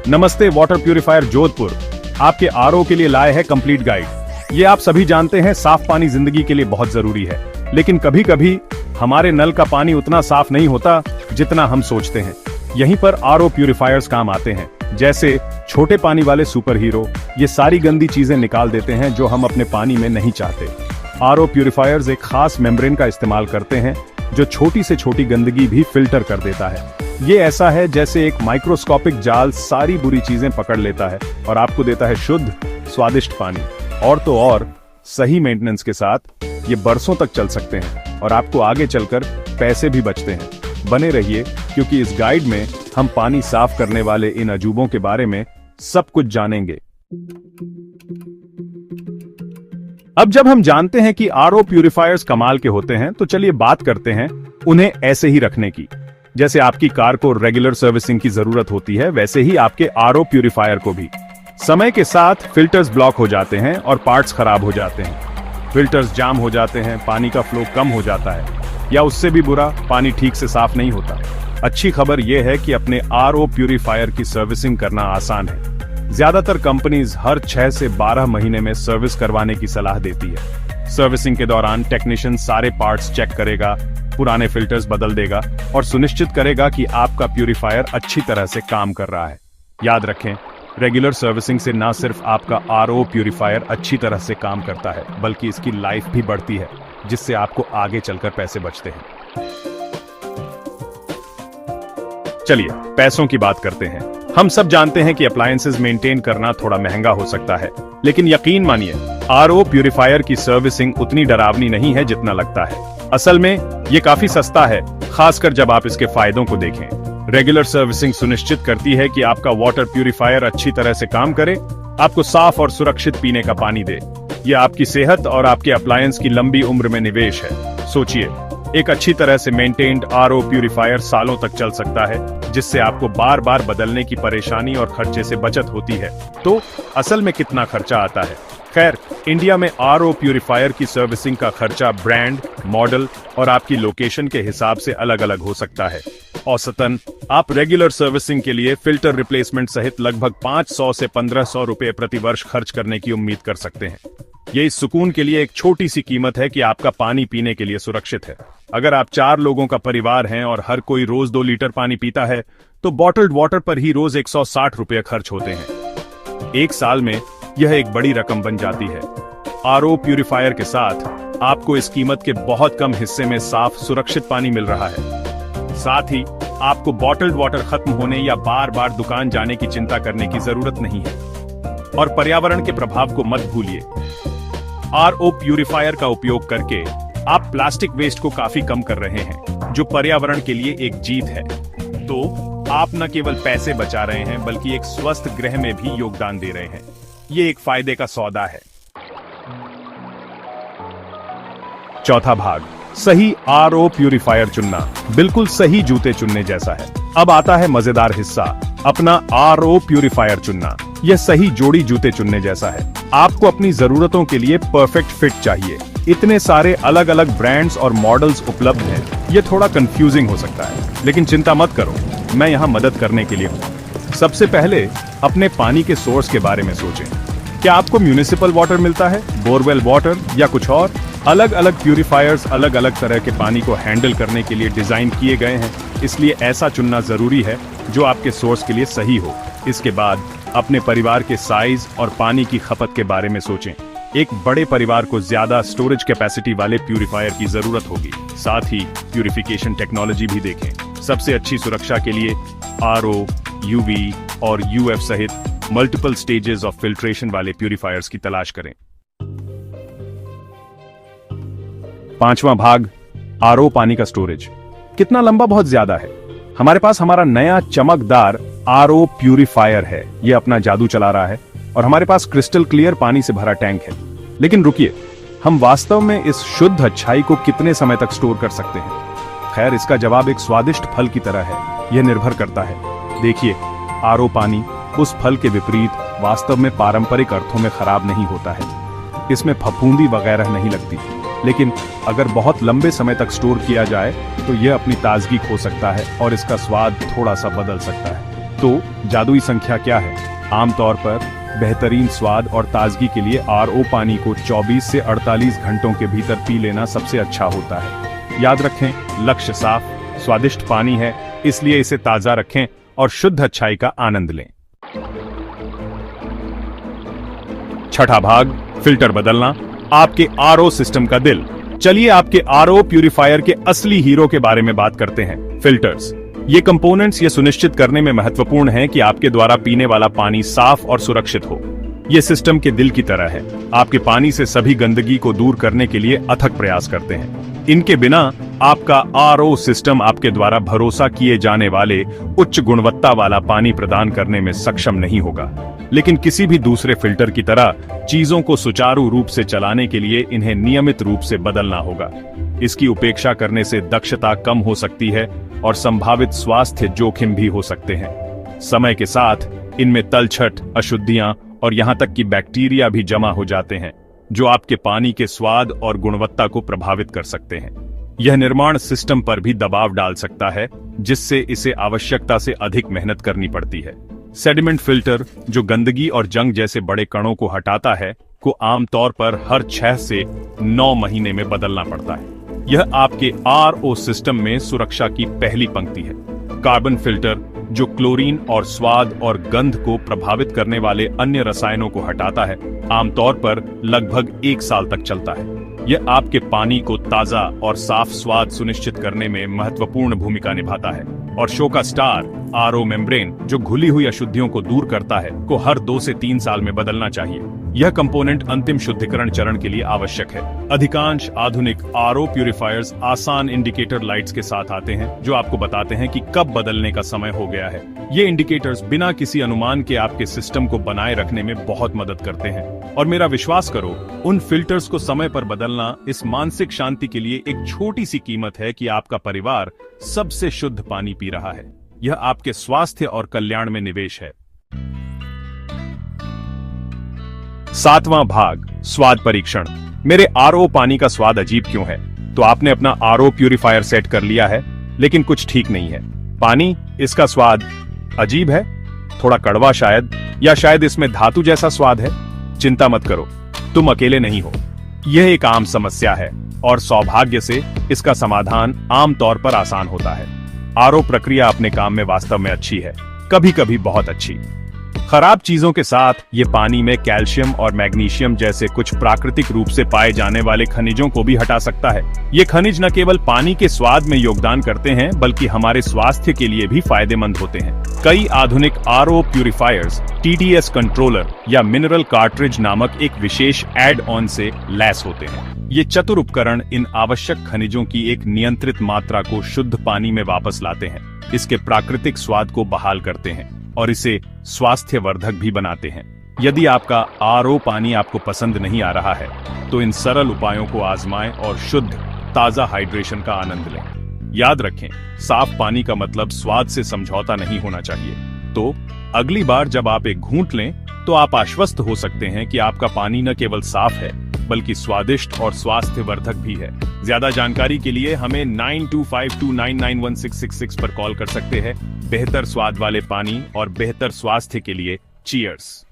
नमस्ते, water purifier Jodhpur आपके RO के लिए लाए है कंप्लीट गाइड। ये आप सभी जानते हैं साफ पानी जिंदगी के लिए बहुत जरूरी है, लेकिन कभी कभी हमारे नल का पानी उतना साफ नहीं होता जितना हम सोचते हैं। यहीं पर आरओ प्यूरिफायर्स काम आते हैं, जैसे छोटे पानी वाले सुपर हीरो। ये सारी गंदी चीजें निकाल देते हैं जो हम अपने पानी में नहीं चाहते। आरओ प्यूरिफायर्स एक खास मेम्ब्रेन का इस्तेमाल करते हैं जो छोटी से छोटी गंदगी भी फिल्टर कर देता है। ये ऐसा है जैसे एक माइक्रोस्कोपिक जाल सारी बुरी चीजें पकड़ लेता है और आपको देता है शुद्ध स्वादिष्ट पानी। और तो और सही मेंटेनेंस के साथ ये बरसों तक चल सकते हैं और आपको आगे चलकर पैसे भी बचते हैं। बने रहिए, क्योंकि इस गाइड में हम पानी साफ करने वाले इन अजूबों के बारे में सब कुछ जानेंगे। अब जब हम जानते हैं कि आरओ प्यूरिफायर्स कमाल के होते हैं, तो चलिए बात करते हैं उन्हें ऐसे ही रखने की। जैसे आपकी कार को रेगुलर सर्विसिंग की जरूरत होती है, वैसे ही आपके आरओ प्यूरिफायर को भी। समय के साथ फिल्टर्स ब्लॉक हो जाते हैं और पार्ट्स खराब हो जाते हैं। फिल्टर्स जाम हो जाते हैं, पानी का फ्लो कम हो जाता है, या उससे भी बुरा, पानी ठीक से साफ नहीं होता। अच्छी खबर यह है कि अपने आरओ प्यूरिफायर की सर्विसिंग करना आसान है। ज्यादातर कंपनीज हर 6 से 12 महीने में सर्विस करवाने की सलाह देती है। सर्विसिंग के दौरान टेक्नीशियन सारे पार्ट्स चेक करेगा, पुराने फिल्टर्स बदल देगा और सुनिश्चित करेगा कि आपका प्यूरिफायर अच्छी तरह से काम कर रहा है। याद रखें, रेगुलर सर्विसिंग से न सिर्फ आपका आरओ प्यूरिफायर अच्छी तरह से काम करता है, बल्कि इसकी लाइफ भी बढ़ती है, जिससे आपको आगे चलकर पैसे बचते हैं। चलिए पैसों की बात करते हैं। हम सब जानते हैं कि अप्लायंसेस मेंटेन करना थोड़ा महंगा हो सकता है, लेकिन यकीन मानिए, आरओ प्यूरिफायर की सर्विसिंग उतनी डरावनी नहीं है जितना लगता है। असल में ये काफी सस्ता है, खासकर जब आप इसके फायदों को देखें। रेगुलर सर्विसिंग सुनिश्चित करती है कि आपका वाटर प्यूरिफायर अच्छी तरह से काम करे, आपको साफ और सुरक्षित पीने का पानी दे। यह आपकी सेहत और आपके अप्लायंस की लंबी उम्र में निवेश है। सोचिए, एक अच्छी तरह से मेंटेन्ड आरओ प्यूरिफायर सालों तक चल सकता है, जिससे आपको बार बार बदलने की परेशानी और खर्चे से बचत होती है। तो असल में कितना खर्चा आता है? खैर, इंडिया में आरओ प्यूरिफायर की सर्विसिंग का खर्चा ब्रांड, मॉडल और आपकी लोकेशन के हिसाब से अलग अलग हो सकता है। औसतन आप रेगुलर सर्विसिंग के लिए फिल्टर रिप्लेसमेंट सहित लगभग 500 से 1500 रुपए प्रति वर्ष खर्च करने की उम्मीद कर सकते हैं। ये इस सुकून के लिए एक छोटी सी कीमत है कि आपका पानी पीने के लिए सुरक्षित है। अगर आप 4 लोगों का परिवार हैं और हर कोई रोज 2 लीटर पानी पीता है, तो बॉटल्ड वाटर पर ही रोज 160 रुपए खर्च होते हैं। एक साल में यह एक बड़ी रकम बन जाती है। आरओ प्यूरिफायर के साथ आपको इस कीमत के बहुत कम हिस्से में साफ सुरक्षित पानी मिल रहा है। साथ ही आपको बॉटल्ड वाटर खत्म होने या बार बार दुकान जाने की चिंता करने की जरूरत नहीं है। और पर्यावरण के प्रभाव को मत भूलिए। आरओ प्यूरिफायर का उपयोग करके आप प्लास्टिक वेस्ट को काफी कम कर रहे हैं, जो पर्यावरण के लिए एक जीत है। तो आप न केवल पैसे बचा रहे हैं, बल्कि एक स्वस्थ ग्रह में भी योगदान दे रहे हैं। ये एक फायदे का सौदा है। चौथा भाग, सही आरओ प्यूरिफायर चुनना बिल्कुल सही जूते चुनने जैसा है। अब आता है मजेदार हिस्सा, अपना आरओ प्यूरिफायर चुनना। यह सही जोड़ी जूते चुनने जैसा है। आपको अपनी जरूरतों के लिए परफेक्ट फिट चाहिए। इतने सारे अलग अलग ब्रांड्स और मॉडल्स उपलब्ध हैं, यह थोड़ा कंफ्यूजिंग हो सकता है, लेकिन चिंता मत करो, मैं यहाँ मदद करने के लिए हूँ। सबसे पहले अपने पानी के सोर्स के बारे में सोचें। क्या आपको म्यूनिसिपल वाटर मिलता है, बोरवेल वाटर या कुछ और? अलग अलग प्यूरिफायर्स अलग अलग तरह के पानी को हैंडल करने के लिए डिजाइन किए गए हैं, इसलिए ऐसा चुनना जरूरी है जो आपके सोर्स के लिए सही हो। इसके बाद अपने परिवार के साइज और पानी की खपत के बारे में सोचें। एक बड़े परिवार को ज्यादा स्टोरेज कैपेसिटी वाले प्यूरिफायर की जरूरत होगी। साथ ही प्यूरिफिकेशन टेक्नोलॉजी भी देखें। सबसे अच्छी सुरक्षा के लिए आरओ, यूवी और यूएफ सहित मल्टीपल स्टेजेस ऑफ फिल्ट्रेशन वाले प्यूरिफायर्स की तलाश करें। 5वां भाग, आरओ पानी का स्टोरेज। कितना लंबा? बहुत ज्यादा है। हमारे पास हमारा नया चमकदार आरओ प्यूरिफायर है। यह अपना जादू चला रहा है और हमारे पास क्रिस्टल क्लियर पानी से भरा टैंक है। लेकिन रुकिए, हम वास्तव में इस शुद्ध अच्छाई को कितने समय तक स्टोर कर सकते हैं? खैर, इसका जवाब एक स्वादिष्ट फल की तरह है। यह निर्भर करता है। देखिए, आरओ पानी उस फल के विपरीत वास्तव में पारंपरिक अर्थों में खराब नहीं होता है। इसमें फफूंदी वगैरह नहीं लगती, लेकिन अगर बहुत लंबे समय तक स्टोर किया जाए तो यह अपनी ताजगी खो सकता है और इसका स्वाद थोड़ा सा बदल सकता है। तो जादुई संख्या क्या है? आमतौर पर बेहतरीन स्वाद और ताजगी के लिए आरओ पानी को 24 से 48 घंटों के भीतर पी लेना सबसे अच्छा होता है। याद रखें, लक्ष्य साफ, स्वादिष्ट पानी है, इसलिए इसे ताजा रखें और शुद्ध अच्छाई का आनंद लें। छठा भाग, फिल्टर बदलना, आपके आरओ सिस्टम का दिल। चलिए आपके आरओ प्यूरिफायर के असली हीरो के बारे में बात करते हैं, फिल्टर्स। ये कंपोनेंट्स ये सुनिश्चित करने में महत्वपूर्ण हैं कि आपके द्वारा पीने वाला पानी साफ और सुरक्षित हो। ये सिस्टम के दिल की तरह है, आपके पानी से सभी गंदगी को दूर करने के लिए अथक प्रयास करते हैं। इनके बिना आपका आरओ सिस्टम आपके द्वारा भरोसा किए जाने वाले उच्च गुणवत्ता वाला पानी प्रदान करने में सक्षम नहीं होगा। लेकिन किसी भी दूसरे फिल्टर की तरह चीजों को सुचारू रूप से चलाने के लिए इन्हें नियमित रूप से बदलना होगा। इसकी उपेक्षा करने से दक्षता कम हो सकती है और संभावित स्वास्थ्य जोखिम भी हो सकते हैं। समय के साथ इनमें तलछट, अशुद्धियां और यहां तक कि बैक्टीरिया भी जमा हो जाते हैं, जो आपके पानी के स्वाद और गुणवत्ता को प्रभावित कर सकते हैं। यह निर्माण सिस्टम पर भी दबाव डाल सकता है, जिससे इसे आवश्यकता से अधिक मेहनत करनी पड़ती है। सेडिमेंट फिल्टर, जो गंदगी और जंग जैसे बड़े कणों को हटाता है, को आमतौर पर हर 6 से 9 महीने में बदलना पड़ता है। यह आपके आरओ सिस्टम में सुरक्षा की पहली पंक्ति है। कार्बन फिल्टर, जो क्लोरीन और स्वाद और गंध को प्रभावित करने वाले अन्य रसायनों को हटाता है, आमतौर पर लगभग 1 साल तक चलता है। यह आपके पानी को ताजा और साफ स्वाद सुनिश्चित करने में महत्वपूर्ण भूमिका निभाता है। और शो का स्टार, आरओ मेम्ब्रेन, जो घुली हुई अशुद्धियों को दूर करता है, को हर 2 से 3 साल में बदलना चाहिए। यह कंपोनेंट अंतिम शुद्धिकरण चरण के लिए आवश्यक है। अधिकांश आधुनिक आरओ प्यूरिफायर्स आसान इंडिकेटर लाइट्स के साथ आते हैं, जो आपको बताते हैं कि कब बदलने का समय हो गया है। ये इंडिकेटर्स बिना किसी अनुमान के आपके सिस्टम को बनाए रखने में बहुत मदद करते हैं। और मेरा विश्वास करो, उन फिल्टर्स को समय पर बदलना इस मानसिक शांति के लिए एक छोटी सी कीमत है कि आपका परिवार सबसे शुद्ध पानी पी रहा है। यह आपके स्वास्थ्य और कल्याण में निवेश है। 7वां भाग, स्वाद परीक्षण। मेरे आरओ पानी का स्वाद अजीब क्यों है? तो आपने अपना आरओ प्यूरिफायर सेट कर लिया है, लेकिन कुछ ठीक नहीं है। पानी, इसका स्वाद अजीब है, थोड़ा कड़वा शायद, या शायद इसमें धातु जैसा स्वाद है। चिंता मत करो, तुम अकेले नहीं हो। यह एक आम समस्या है और सौभाग्य से इसका समाधान आमतौर पर आसान होता है। आरओ प्रक्रिया अपने काम में वास्तव में अच्छी है, कभी कभी बहुत अच्छी। खराब चीजों के साथ ये पानी में कैल्शियम और मैग्नीशियम जैसे कुछ प्राकृतिक रूप से पाए जाने वाले खनिजों को भी हटा सकता है। ये खनिज न केवल पानी के स्वाद में योगदान करते हैं, बल्कि हमारे स्वास्थ्य के लिए भी फायदेमंद होते हैं। कई आधुनिक आरओ प्यूरिफायर्स टीडीएस कंट्रोलर या मिनरल कार्ट्रिज नामक एक विशेष एड ऑन से लैस होते हैं। ये चतुर उपकरण इन आवश्यक खनिजों की एक नियंत्रित मात्रा को शुद्ध पानी में वापस लाते हैं, इसके प्राकृतिक स्वाद को बहाल करते हैं और इसे स्वास्थ्यवर्धक भी बनाते हैं। यदि आपका आरओ पानी आपको पसंद नहीं आ रहा है, तो इन सरल उपायों को आजमाएं और शुद्ध, ताजा हाइड्रेशन का आनंद लें। याद रखें, साफ पानी का मतलब स्वाद से समझौता नहीं होना चाहिए। तो अगली बार जब आप एक घूंट लें, तो आप आश्वस्त हो सकते हैं कि आपका पानी न केवल साफ है, बल्कि स्वादिष्ट और स्वास्थ्यवर्धक भी है। ज्यादा जानकारी के लिए हमें 9252991666 पर कॉल कर सकते हैं। बेहतर स्वाद वाले पानी और बेहतर स्वास्थ्य के लिए चीयर्स।